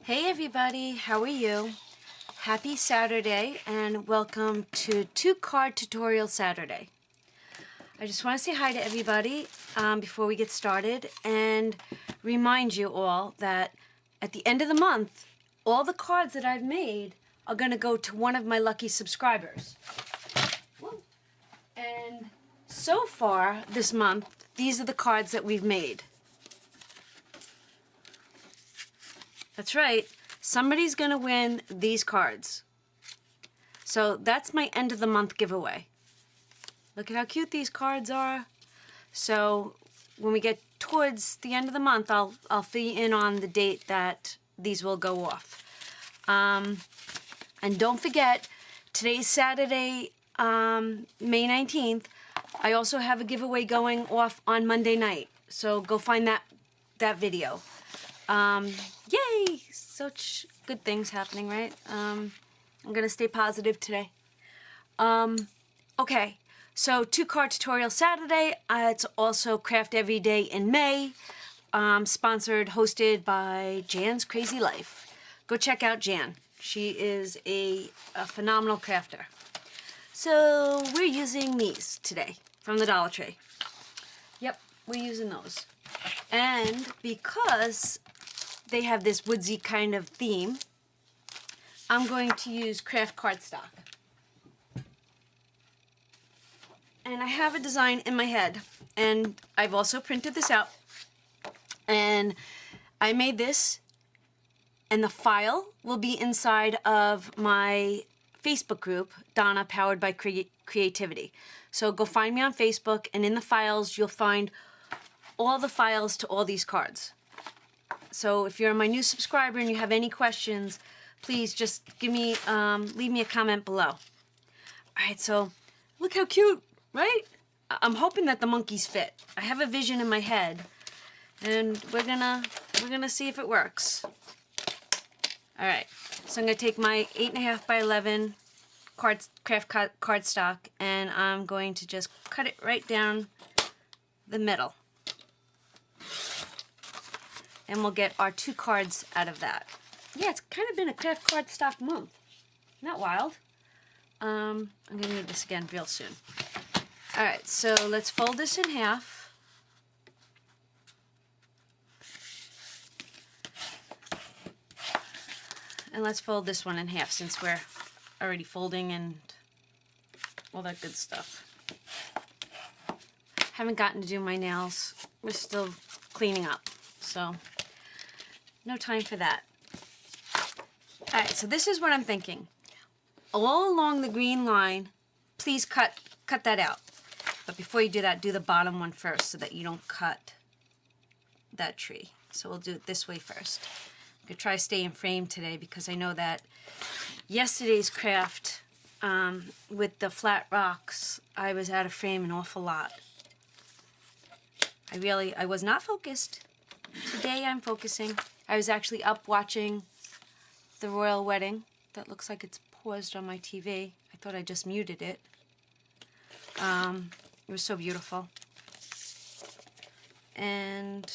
Hey everybody, how are you? Happy Saturday and welcome to 2-Card Tutorial Saturday. I just want to say hi to everybody before we get started and remind you all that at the end of the month, all the cards that I've made are going to go to one of my lucky subscribers. And so far this month, these are the cards that we've made. That's right, somebody's going to win these cards. So that's my end of the month giveaway. Look at how cute these cards are. So when we get towards the end of the month, I'll fill you in on the date that these will go off. And don't forget, today's Saturday, May 19th, I also have a giveaway going off on Monday night. So go find that video. Yay! Such good things happening, right? I'm gonna stay positive today. Okay, so 2-Card Tutorial Saturday. It's also Craft Every Day in May. Sponsored, hosted by Jan's Crazy Life. Go check out Jan. She is a phenomenal crafter. So we're using these today from the Dollar Tree. Yep, we're using those. And because they have this woodsy kind of theme, I'm going to use craft cardstock. And I have a design in my head, and I've also printed this out. And I made this, and the file will be inside of my Facebook group, Donna, Powered by Creativity. So go find me on Facebook, and in the files you'll find all the files to all these cards. So if you're my new subscriber and you have any questions, please just give me, leave me a comment below. All right, so look how cute, right? I'm hoping that the monkeys fit. I have a vision in my head, and we're gonna see if it works. All right, so I'm gonna take my 8.5 by 11 craft cardstock, and I'm going to just cut it right down the middle. And we'll get our 2 cards out of that. Yeah, it's kind of been a craft cardstock month. Not wild. I'm going to need this again real soon. Alright, so let's fold this in half. And let's fold this one in half since we're already folding and all that good stuff. Haven't gotten to do my nails. We're still cleaning up, so no time for that. Alright, so this is what I'm thinking. All along the green line, please cut that out. But before you do that, do the bottom one first so that you don't cut that tree. So we'll do it this way first. I'm going to try to stay in frame today because I know that yesterday's craft with the flat rocks, I was out of frame an awful lot. I was not focused. Today I'm focusing. I was actually up watching the royal wedding. That looks like it's paused on my TV. I thought I just muted it. It was so beautiful. And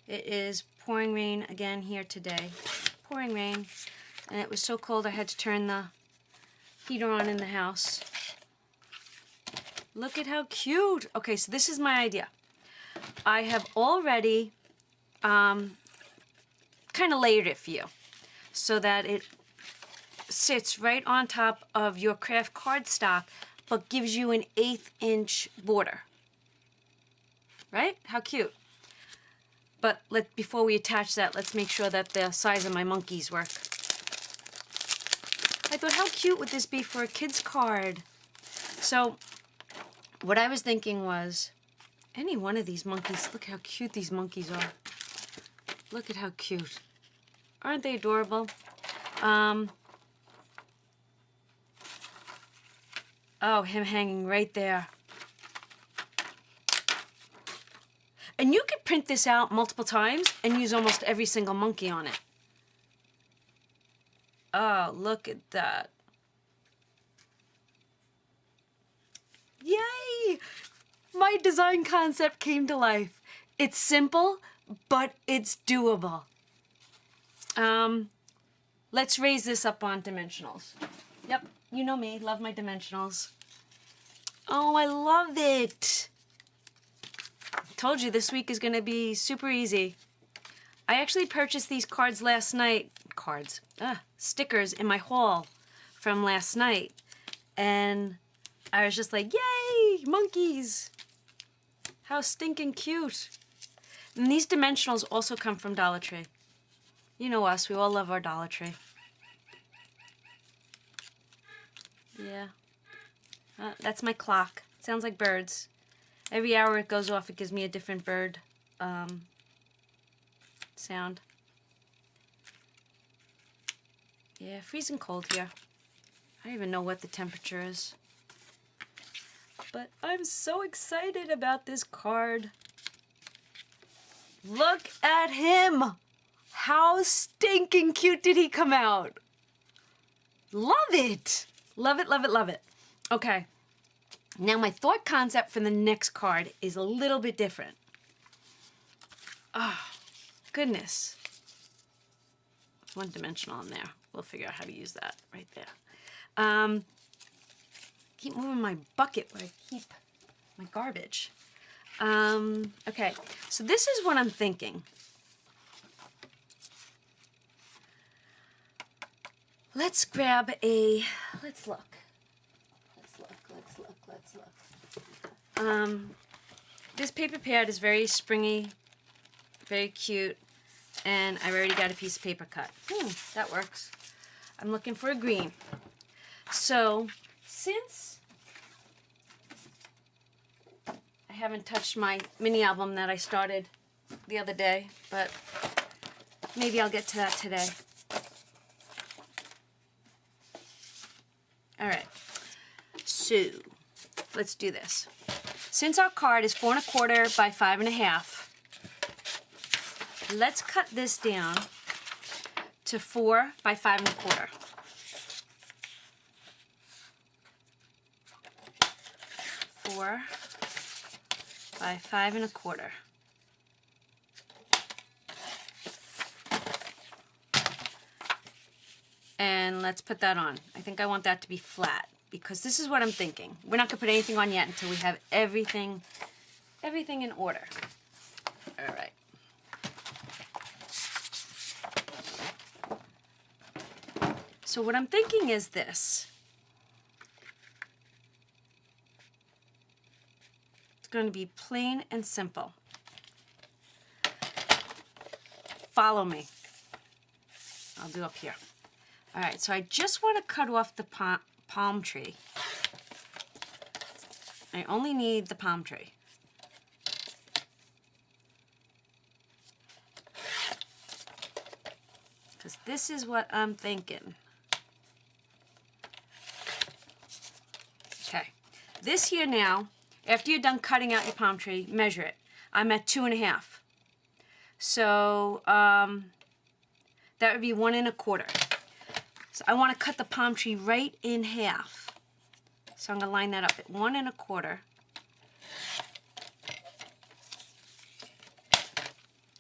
it is pouring rain again here today. Pouring rain. And it was so cold I had to turn the heater on in the house. Look at how cute. Okay, so this is my idea. I have already kind of layered it for you so that it sits right on top of your craft cardstock but gives you an 1/8 inch border. Right? How cute. But before we attach that, let's make sure that the size of my monkeys work. I thought, how cute would this be for a kid's card? So what I was thinking was, any one of these monkeys, look how cute these monkeys are. Look at how cute. Aren't they adorable? Oh, him hanging right there. And you could print this out multiple times and use almost every single monkey on it. Oh, look at that. Yay! My design concept came to life. It's simple, but it's doable. Let's raise this up on dimensionals. Yep, you know me, love my dimensionals. Oh, I love it. Told you this week is gonna be super easy. I actually purchased these cards last night. Stickers in my haul from last night. And I was just like, yay, monkeys. How stinking cute. And these dimensionals also come from Dollar Tree. You know us, we all love our Dollar Tree. Yeah. That's my clock. It sounds like birds. Every hour it goes off, it gives me a different bird sound. Yeah, freezing cold here. I don't even know what the temperature is. But I'm so excited about this card. Look at him! How stinking cute did he come out? Love it! Love it, love it, love it. Okay. Now my thought concept for the next card is a little bit different. Oh, goodness. One dimensional in there. We'll figure out how to use that right there. Keep moving my bucket where I keep my garbage. Okay, so this is what I'm thinking. Let's grab a, let's look. This paper pad is very springy, very cute, and I've already got a piece of paper cut. That works. I'm looking for a green. So, since I haven't touched my mini album that I started the other day, but maybe I'll get to that today. Alright, so let's do this. Since our card is 4 1/4 by 5 1/2, let's cut this down to 4 by 5 1/4. 4 by 5 1/4. And let's put that on. I think I want that to be flat because this is what I'm thinking. We're not gonna put anything on yet until we have everything in order. All right. So what I'm thinking is this. It's going to be plain and simple. Follow me. I'll do up here. All right, so I just want to cut off the palm tree. I only need the palm tree. Because this is what I'm thinking. Okay, this here now, after you're done cutting out your palm tree, measure it. I'm at 2 1/2. So that would be 1 1/4. So I want to cut the palm tree right in half. So I'm going to line that up at 1 1/4.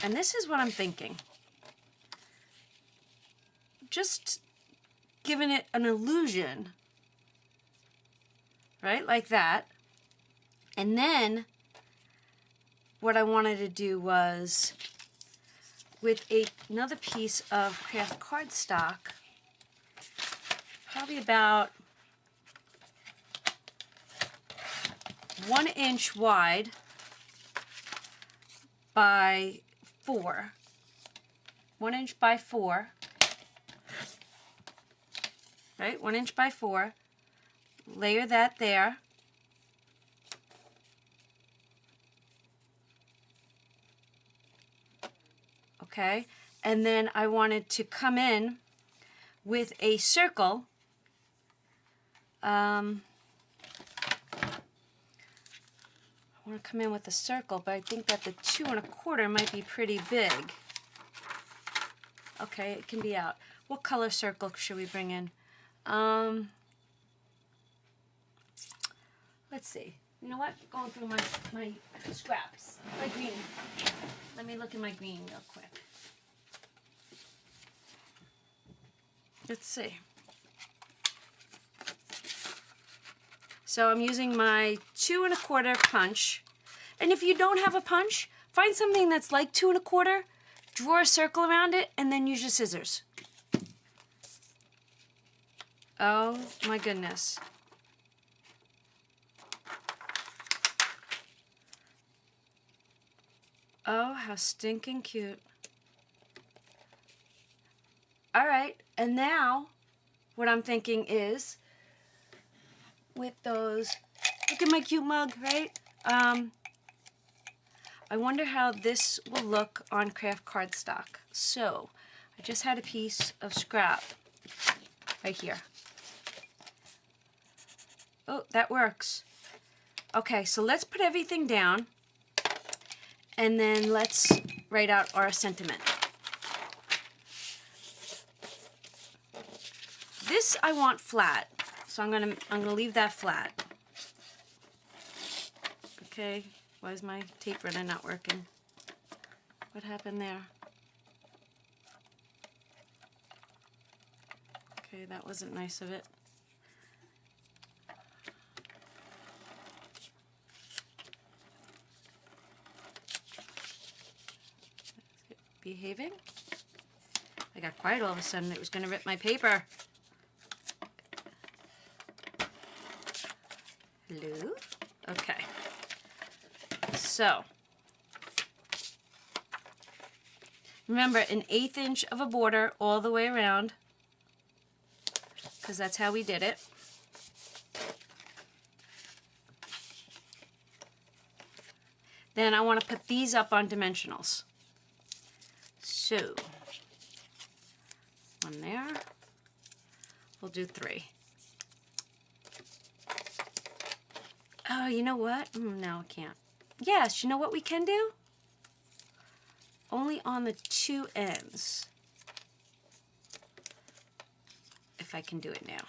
And this is what I'm thinking. Just giving it an illusion, right? Like that. And then what I wanted to do was with another piece of craft cardstock, probably about 1 inch wide by 4. 1 inch by 4. Right, 1 inch by 4. Layer that there. Okay, and then I wanted to come in with a circle. I want to come in with a circle, but I think that the 2 1/4 might be pretty big. Okay, it can be out. What color circle should we bring in? Let's see. You know what? Going through my scraps. My green. Let me look at my green real quick. Let's see. So I'm using my 2 1/4 punch. And if you don't have a punch, find something that's like 2 1/4, draw a circle around it, and then use your scissors. Oh my goodness. Oh, how stinking cute. All right, and now what I'm thinking is, with those, look at my cute mug, right? I wonder how this will look on craft cardstock. So, I just had a piece of scrap right here. Oh, that works. Okay, so let's put everything down, and then let's write out our sentiment. This I want flat, so I'm gonna leave that flat. Okay, why is my tape runner not working? What happened there? Okay, that wasn't nice of it. Behaving? I got quiet all of a sudden. It was going to rip my paper. Hello? Okay. So, remember, an 1/8 inch of a border all the way around, because that's how we did it. Then I want to put these up on dimensionals. So, 1 there. We'll do 3. Oh, you know what? No, I can't. Yes, you know what we can do? Only on the 2 ends. If I can do it now.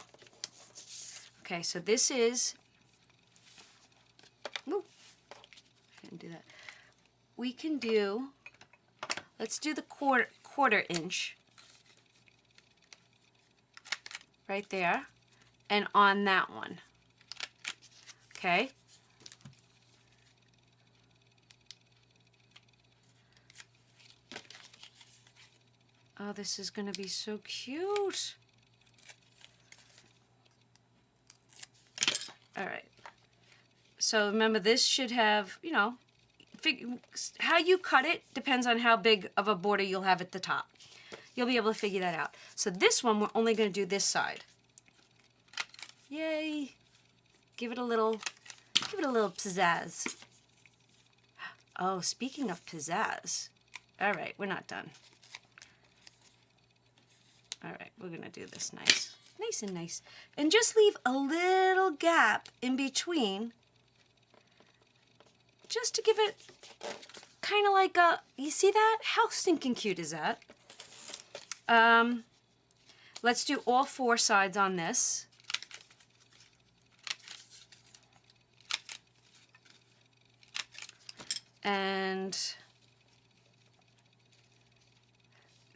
Okay, so this is... Ooh, I didn't do that. We can do... Let's do the quarter inch right there, and on that one. Okay. Oh, this is going to be so cute. All right. So remember, this should have, you know, how you cut it depends on how big of a border you'll have at the top. You'll be able to figure that out. So this one, we're only going to do this side. Yay! Give it a little pizzazz. Oh, speaking of pizzazz. All right, we're not done. All right, we're going to do this nice. Nice and nice. And just leave a little gap in between, just to give it kind of like a, you see that? How stinking cute is that? Let's do all 4 sides on this. And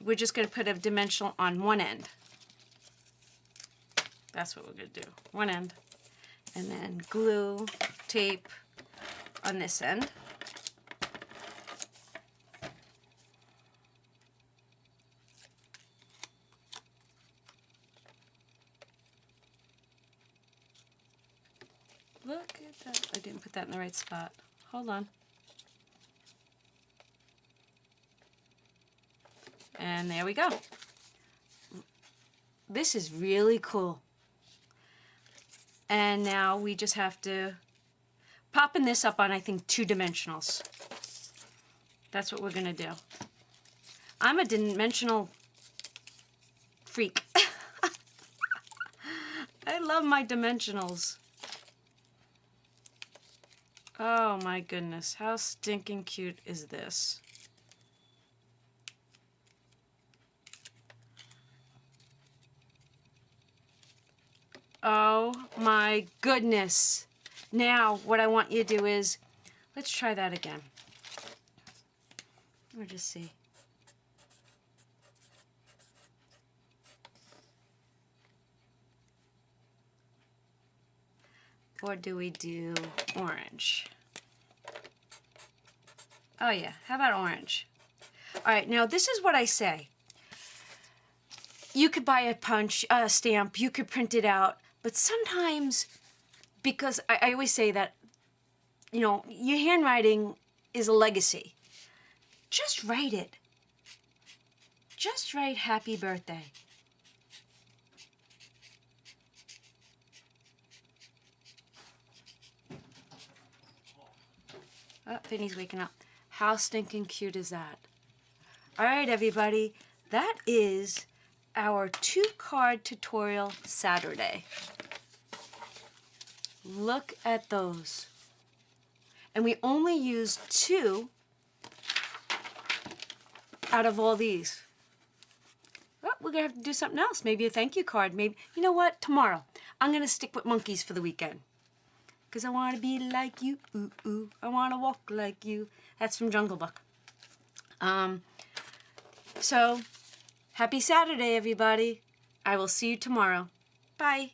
we're just going to put a dimensional on one end. That's what we're going to do. One end. And then glue, tape on this end. Look at that. I didn't put that in the right spot. Hold on. And there we go. This is really cool. And now we just have to popping this up on, I think, 2 dimensionals. That's what we're going to do. I'm a dimensional freak. I love my dimensionals. Oh my goodness, how stinking cute is this? Oh my goodness. Now what I want you to do is, let's try that again. Or just see. Or do we do orange? Oh yeah, how about orange? All right, now this is what I say. You could buy a stamp, you could print it out, but sometimes, because I always say that, you know, your handwriting is a legacy. Just write it. Just write happy birthday. Oh, Vinny's waking up. How stinking cute is that? All right, everybody. That is our 2-card tutorial Saturday. Look at those. And we only used 2 out of all these. Oh, we're going to have to do something else. Maybe a thank you card. Maybe, you know what? Tomorrow, I'm going to stick with monkeys for the weekend. Because I want to be like you, ooh, ooh. I want to walk like you. That's from Jungle Book. So, happy Saturday, everybody. I will see you tomorrow. Bye.